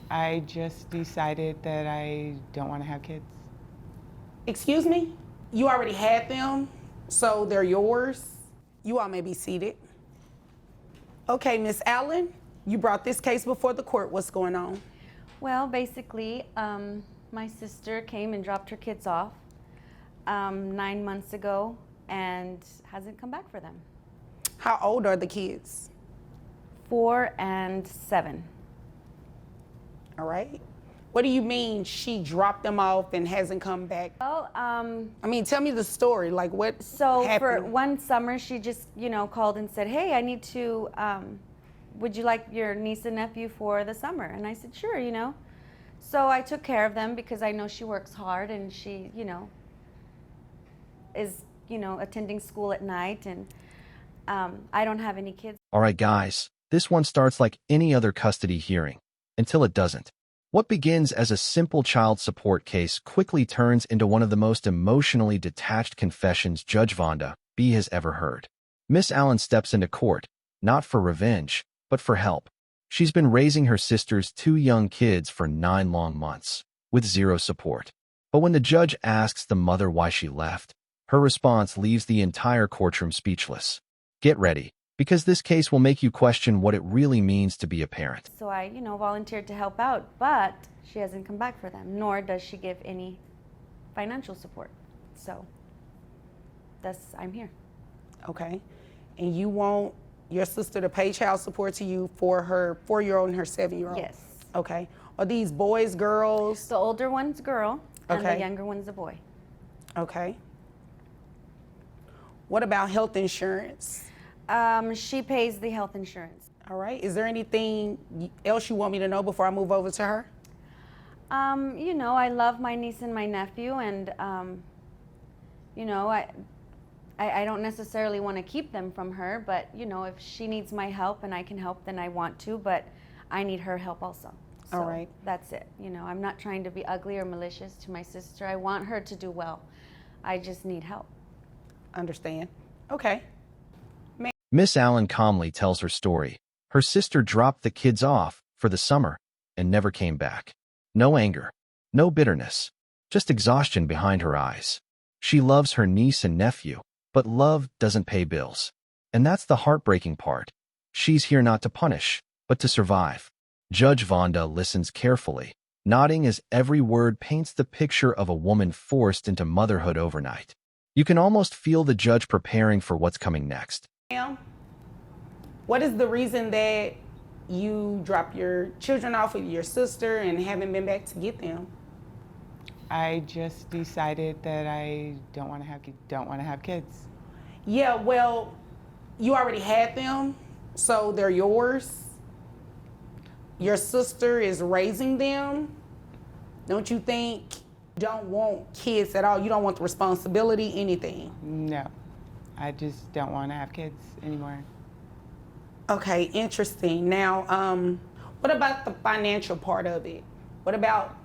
I just decided that I don't want to have kids. Excuse me? You already had them, so they're yours. You all may be seated. Okay, Miss Allen, you brought this case before the court. What's going on? Well, basically, my sister came and dropped her kids off 9 months ago and hasn't come back for them. How old are the kids? 4 and 7. All right. What do you mean she dropped them off and hasn't come back? Well, I mean, tell me the story. Like, what so happened? for one summer, she just, called and said, "Hey, I need to, would you like your niece and nephew for the summer?" And I said, "Sure, So I took care of them because I know she works hard and she, is, attending school at night, and I don't have any kids. All right, guys, this one starts like any other custody hearing, until it doesn't. What begins as a simple child support case quickly turns into one of the most emotionally detached confessions Judge Vonda B has ever heard. Miss Allen steps into court, not for revenge, but for help. She's been raising her sister's 2 young kids for 9 long months, with 0 support. But when the judge asks the mother why she left, her response leaves the entire courtroom speechless. Get ready, because this case will make you question what it really means to be a parent. So I, volunteered to help out, but she hasn't come back for them, nor does she give any financial support. So I'm here. Okay. And you want your sister to pay child support to you for her 4-year-old and her 7-year-old? Yes. Okay. Are these boys, girls? The older one's a girl, and Okay. the younger one's a boy. Okay. What about health insurance? She pays the health insurance. All right. Is there anything else you want me to know before I move over to her? I love my niece and my nephew, and I don't necessarily want to keep them from her, but if she needs my help and I can help, then I want to, but I need her help also. So All right. That's it. I'm not trying to be ugly or malicious to my sister. I want her to do well. I just need help. Understand. Okay. Miss Allen calmly tells her story. Her sister dropped the kids off for the summer and never came back. No anger, no bitterness, just exhaustion behind her eyes. She loves her niece and nephew, but love doesn't pay bills. And that's the heartbreaking part. She's here not to punish, but to survive. Judge Vonda listens carefully, nodding as every word paints the picture of a woman forced into motherhood overnight. You can almost feel the judge preparing for what's coming next. Ma'am, what is the reason that you dropped your children off with your sister and haven't been back to get them? I just decided that I don't want to have kids. Yeah, well, you already had them, so they're yours. Your sister is raising them. Don't you think you don't want kids at all? You don't want the responsibility, anything? No, I just don't want to have kids anymore. Okay, interesting. Now, what about the financial part of it? What about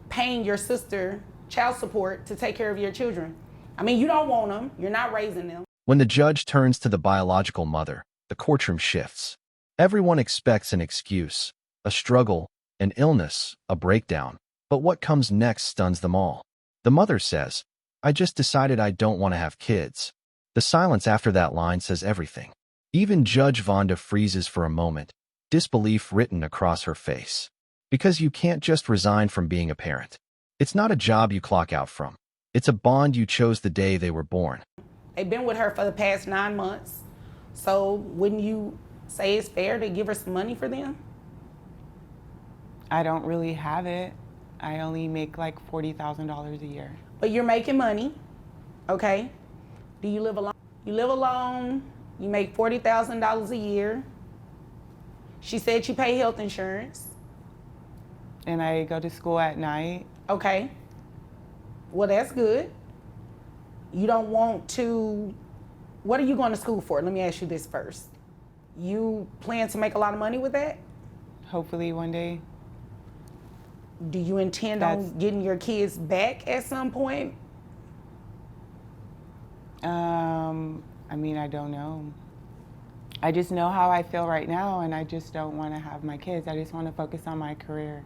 paying your sister child support to take care of your children? I mean, you don't want them. You're not raising them. When the judge turns to the biological mother, the courtroom shifts. Everyone expects an excuse, a struggle, an illness, a breakdown. But what comes next stuns them all. The mother says, "I just decided I don't want to have kids." The silence after that line says everything. Even Judge Vonda freezes for a moment, disbelief written across her face. Because you can't just resign from being a parent. It's not a job you clock out from. It's a bond you chose the day they were born. They've been with her for the past 9 months. So wouldn't you say it's fair to give her some money for them? I don't really have it. I only make like $40,000 a year. But you're making money, okay? Do you live alone? You live alone, you make $40,000 a year. She said you pay health insurance. And I go to school at night. Okay. Well, that's good. You don't want to, what are you going to school for? Let me ask you this first. You plan to make a lot of money with that? Hopefully one day. Do you intend on getting your kids back at some point? I mean, I don't know. I just know how I feel right now, and I just don't want to have my kids. I just want to focus on my career.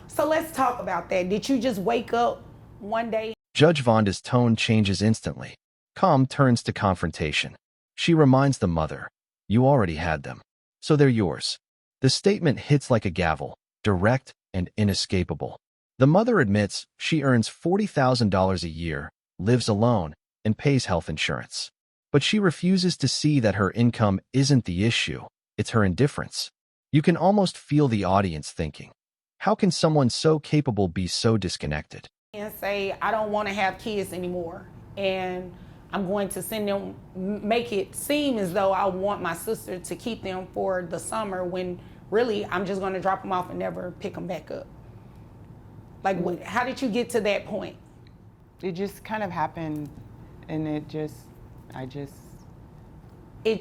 So let's talk about that. Did you just wake up one day? Judge Vonda's tone changes instantly. Calm turns to confrontation. She reminds the mother, "You already had them, so they're yours." The statement hits like a gavel, direct and inescapable. The mother admits she earns $40,000 a year, lives alone, and pays health insurance. But she refuses to see that her income isn't the issue, it's her indifference. You can almost feel the audience thinking, how can someone so capable be so disconnected? And say, I don't want to have kids anymore. And I'm going to send them, make it seem as though I want my sister to keep them for the summer when really I'm just going to drop them off and never pick them back up. Like, how did you get to that point? It just kind of happened, and it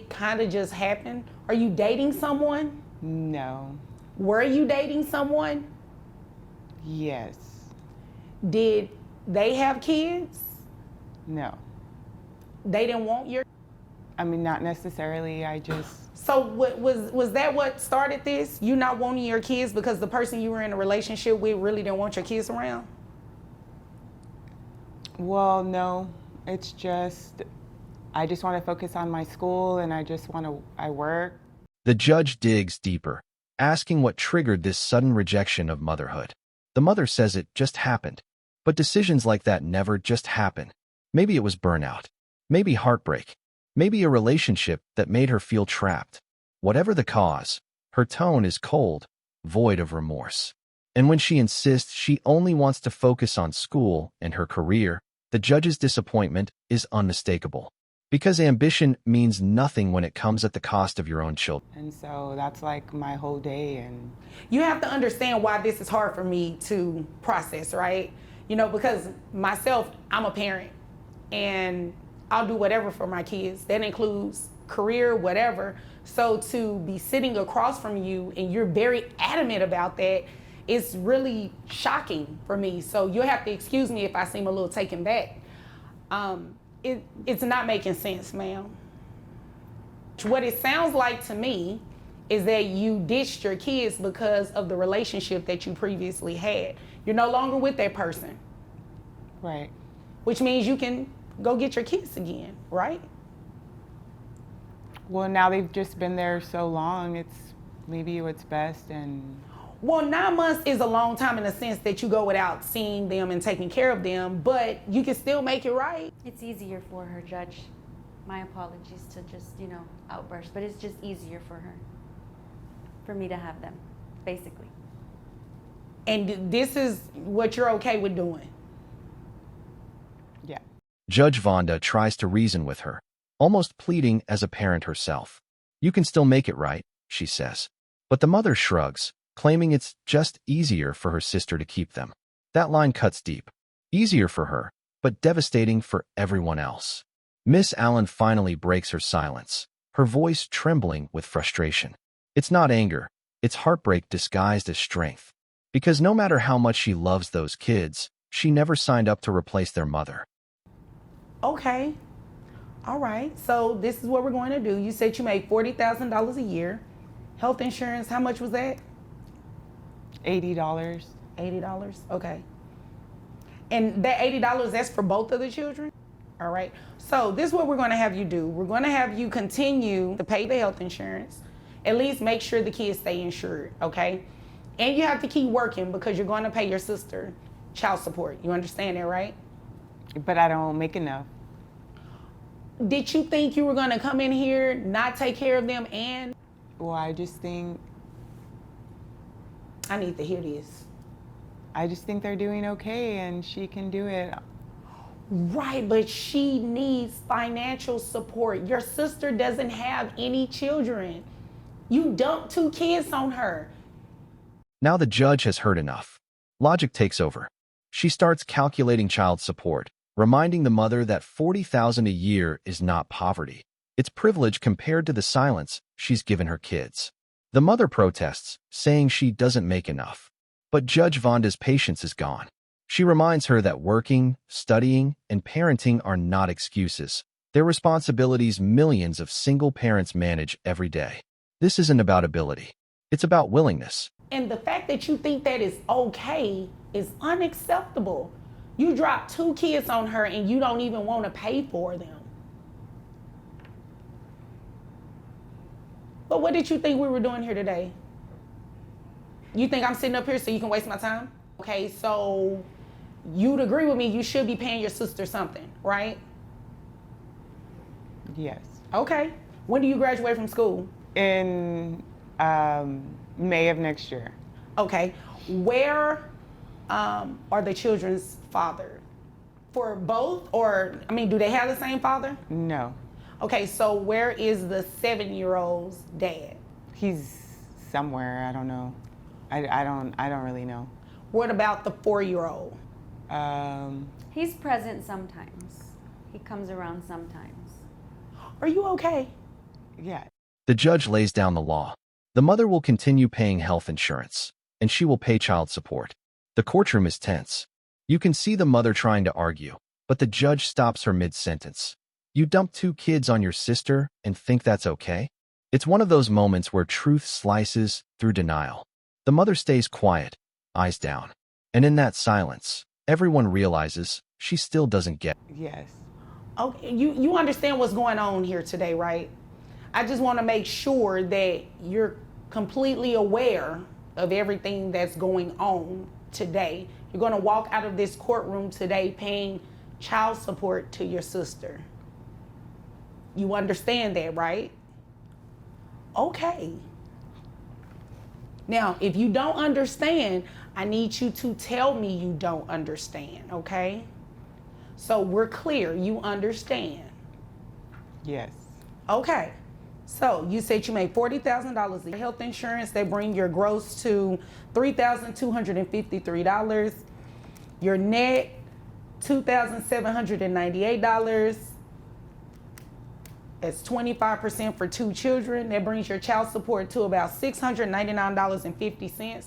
kind of just happened? Are you dating someone? no. Were you dating someone? Yes. Did they have kids? No. They didn't want your... I mean, not necessarily. I just, So was that what started this? You not wanting your kids because the person you were in a relationship with really didn't want your kids around? well, no. It's just, I just want to focus on my school, and I work. The judge digs deeper, asking what triggered this sudden rejection of motherhood. The mother says it just happened. But decisions like that never just happen. Maybe it was burnout. Maybe heartbreak. Maybe a relationship that made her feel trapped. Whatever the cause, her tone is cold, void of remorse. And when she insists she only wants to focus on school and her career, the judge's disappointment is unmistakable. Because ambition means nothing when it comes at the cost of your own children. And so that's like my whole day. And You have to understand why this is hard for me to process, right? You know, because myself, I'm a parent and I'll do whatever for my kids. That includes career, whatever. So to be sitting across from you and you're very adamant about that, it's really shocking for me. So you'll have to excuse me if I seem a little taken back. It's not making sense, ma'am. What it sounds like to me is that you ditched your kids because of the relationship that you previously had. You're no longer with that person, right. which means you can go get your kids again, right? Well, now they've just been there so long, it's maybe what's best. And Well, 9 months is a long time in the sense that you go without seeing them and taking care of them, but you can still make it right. It's easier for her, Judge. My apologies to just, outburst, but it's just easier for her. For me to have them, basically. And this is what you're okay with doing. yeah. Judge Vonda tries to reason with her, almost pleading as a parent herself. You can still make it right, she says. But the mother shrugs, claiming it's just easier for her sister to keep them. That line cuts deep. Easier for her, but devastating for everyone else. Miss Allen finally breaks her silence, her voice trembling with frustration. It's not anger, it's heartbreak disguised as strength. Because no matter how much she loves those kids, she never signed up to replace their mother. Okay. All right. So this is what we're going to do. You said you made $40,000 a year. Health insurance, how much was that? $80. $80. Okay. And that $80, that's for both of the children? All right. So this is what we're going to have you do. We're going to have you continue to pay the health insurance. At least make sure the kids stay insured, okay? And you have to keep working because you're going to pay your sister child support. You understand that, right? But I don't make enough. Did you think you were going to come in here, not take care of them, and... Well, I just think I need to hear this. they're doing okay, and she can do it. Right, but she needs financial support. Your sister doesn't have any children. You dumped 2 kids on her. Now the judge has heard enough. Logic takes over. She starts calculating child support, reminding the mother that $40,000 a year is not poverty. It's privilege compared to the silence she's given her kids. The mother protests, saying she doesn't make enough. But Judge Vonda's patience is gone. She reminds her that working, studying, and parenting are not excuses. They're responsibilities millions of single parents manage every day. This isn't about ability. It's about willingness. And the fact that you think that is okay is unacceptable. You dropped 2 kids on her and you don't even want to pay for them. But what did you think we were doing here today? You think I'm sitting up here so you can waste my time? Okay, so you'd agree with me, you should be paying your sister something, right? Yes. Okay. When do you graduate from school? In May of next year. Okay. Where are the children's father? For both, or, I mean, do they have the same father? No. Okay, so where is the 7-year-old's dad? He's somewhere. I don't know. I don't really know. What about the 4-year-old? He's present sometimes. He comes around sometimes. Are you okay? Yeah. The judge lays down the law. The mother will continue paying health insurance, and she will pay child support. The courtroom is tense. You can see the mother trying to argue, but the judge stops her mid-sentence. You dump 2 kids on your sister and think that's okay? It's one of those moments where truth slices through denial. The mother stays quiet, eyes down. And in that silence, everyone realizes she still doesn't get it. Yes. Okay, you understand what's going on here today, right? I just want to make sure that you're completely aware of everything that's going on today. You're going to walk out of this courtroom today paying child support to your sister. You understand that, right? Okay. Now, if you don't understand, I need you to tell me you don't understand, okay? So we're clear, you understand. Yes. Okay. So you said you made $40,000 in health insurance. They bring your gross to $3,253. Your net, $2,798. That's 25% for 2 children. That brings your child support to about $699.50.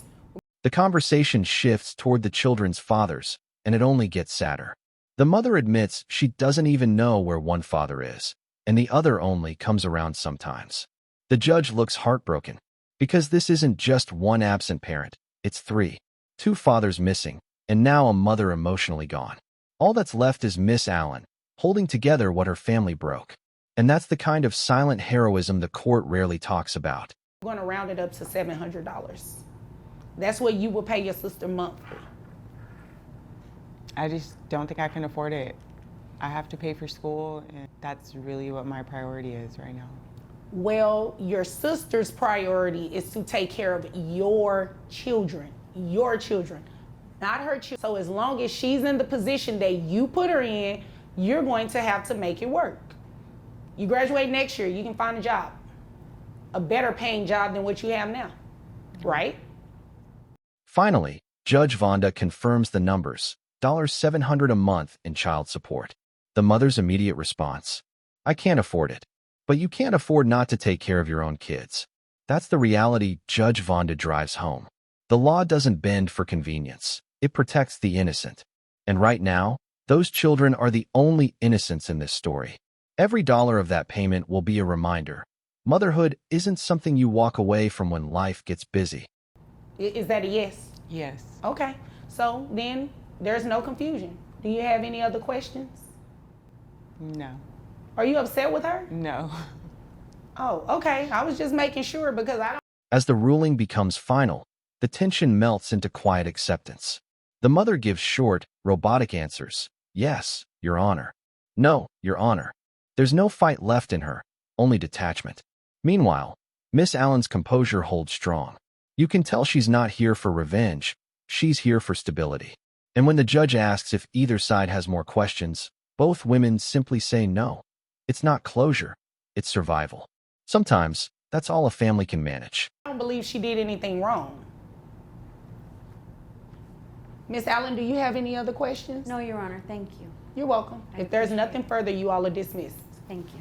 The conversation shifts toward the children's fathers, and it only gets sadder. The mother admits she doesn't even know where one father is, and the other only comes around sometimes. The judge looks heartbroken, because this isn't just one absent parent, it's 3. 2 fathers missing, and now a mother emotionally gone. All that's left is Miss Allen, holding together what her family broke. And that's the kind of silent heroism the court rarely talks about. I'm going to round it up to $700. That's what you will pay your sister monthly. I just don't think I can afford it. I have to pay for school, and that's really what my priority is right now. Well, your sister's priority is to take care of your children, not her children. So as long as she's in the position that you put her in, you're going to have to make it work. You graduate next year, you can find a job, a better paying job than what you have now, right? Finally, Judge Vonda confirms the numbers, $700 a month in child support. The mother's immediate response: I can't afford it. But you can't afford not to take care of your own kids. That's the reality Judge Vonda drives home. The law doesn't bend for convenience. It protects the innocent. And right now, those children are the only innocents in this story. Every dollar of that payment will be a reminder. Motherhood isn't something you walk away from when life gets busy. Is that a yes? Yes. Okay, so then there's no confusion. Do you have any other questions? No. Are you upset with her? No. Oh, okay. I was just making sure because I don't. As the ruling becomes final, the tension melts into quiet acceptance. The mother gives short, robotic answers. Yes, Your Honor. No, Your Honor. There's no fight left in her, only detachment. Meanwhile, Miss Allen's composure holds strong. You can tell she's not here for revenge. She's here for stability. And when the judge asks if either side has more questions, both women simply say no. It's not closure, it's survival. Sometimes, that's all a family can manage. I don't believe she did anything wrong. Miss Allen, do you have any other questions? No, Your Honor, thank you. You're welcome. If there's nothing further, you all are dismissed. Thank you.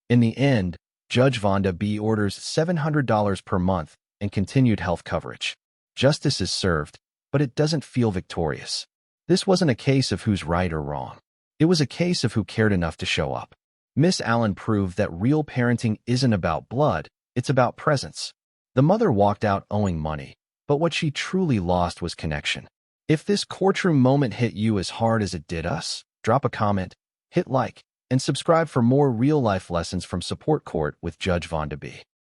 In the end, Judge Vonda B orders $700 per month and continued health coverage. Justice is served, but it doesn't feel victorious. This wasn't a case of who's right or wrong. It was a case of who cared enough to show up. Miss Allen proved that real parenting isn't about blood, it's about presence. The mother walked out owing money, but what she truly lost was connection. If this courtroom moment hit you as hard as it did us, drop a comment, hit like, and subscribe for more real-life lessons from Support Court with Judge Vonda B.